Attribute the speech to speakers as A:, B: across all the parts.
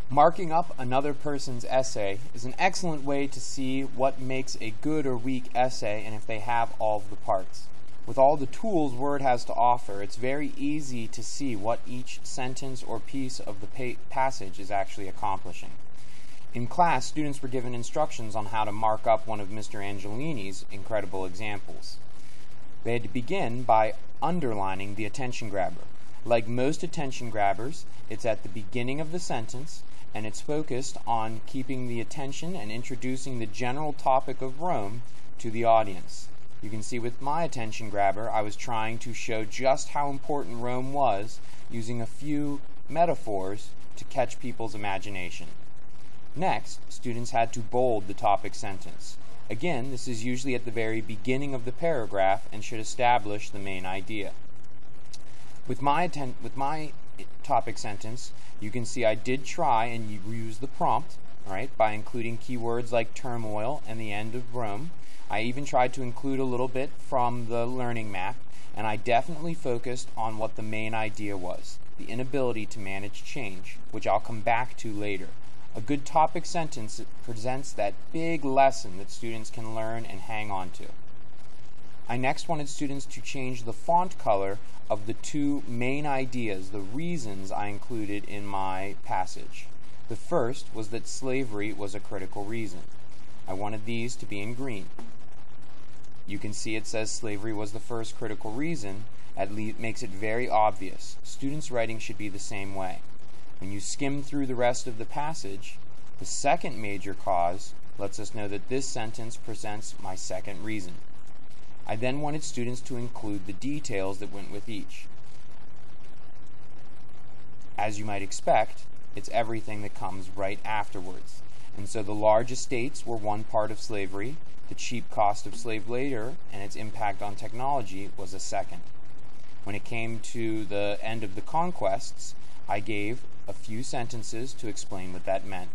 A: Marking up another person's essay is an excellent way to see what makes a good or weak essay and if they have all of the parts. With all the tools Word has to offer, it's very easy to see what each sentence or piece of the passage is actually accomplishing. In class, students were given instructions on how to mark up one of Mr. Angelini's incredible examples. They had to begin by underlining the attention grabber. Like most attention grabbers, it's at the beginning of the sentence, and it's focused on keeping the attention and introducing the general topic of Rome to the audience. You can see with my attention grabber, I was trying to show just how important Rome was, using a few metaphors to catch people's imagination. Next, students had to bold the topic sentence. Again, this is usually at the very beginning of the paragraph and should establish the main idea. With my topic sentence, you can see I did try and use the prompt, by including keywords like turmoil and the end of Rome. I even tried to include a little bit from the learning map, and I definitely focused on what the main idea was, the inability to manage change, which I'll come back to later. A good topic sentence presents that big lesson that students can learn and hang on to. I next wanted students to change the font color of the two main ideas, the reasons I included in my passage. The first was that slavery was a critical reason. I wanted these to be in green. You can see it says slavery was the first critical reason. At least makes it very obvious. Students' writing should be the same way. When you skim through the rest of the passage, the second major cause lets us know that this sentence presents my second reason. I then wanted students to include the details that went with each. As you might expect, it's everything that comes right afterwards. And so the large estates were one part of slavery, the cheap cost of slave labor and its impact on technology was a second. When it came to the end of the conquests, I gave a few sentences to explain what that meant.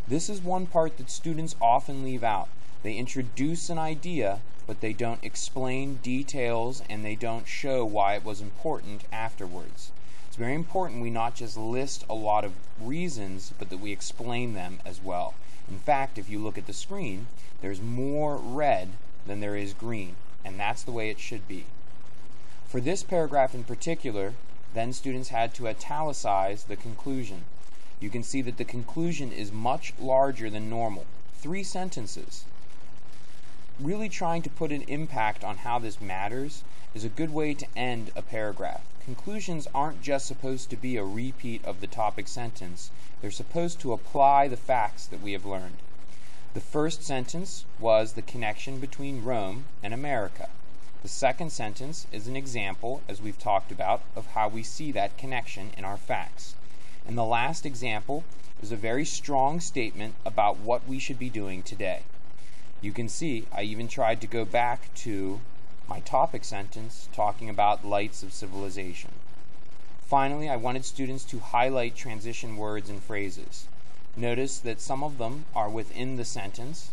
A: This is one part that students often leave out. They introduce an idea, but they don't explain details and they don't show why it was important afterwards. It's very important we not just list a lot of reasons, but that we explain them as well. In fact, if you look at the screen, there's more red than there is green, and that's the way it should be. For this paragraph in particular, then students had to italicize the conclusion. You can see that the conclusion is much larger than normal. 3 sentences. Really trying to put an impact on how this matters is a good way to end a paragraph. Conclusions aren't just supposed to be a repeat of the topic sentence. They're supposed to apply the facts that we have learned. The first sentence was the connection between Rome and America. The second sentence is an example, as we've talked about, of how we see that connection in our facts. And the last example is a very strong statement about what we should be doing today. You can see I even tried to go back to my topic sentence talking about lights of civilization. Finally, I wanted students to highlight transition words and phrases. Notice that some of them are within the sentence.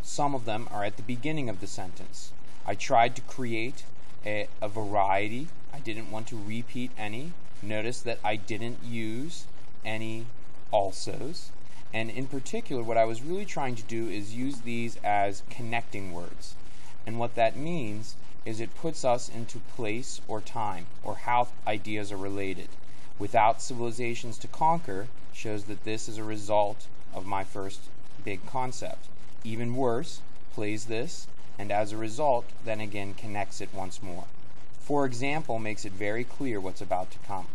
A: Some of them are at the beginning of the sentence. I tried to create a variety. I didn't want to repeat any. Notice that I didn't use any alsos. And in particular, what I was really trying to do is use these as connecting words. And what that means is it puts us into place or time, or how ideas are related. Without civilizations to conquer shows that this is a result of my first big concept. Even worse, plays this, and as a result, then again connects it once more. For example, makes it very clear what's about to come.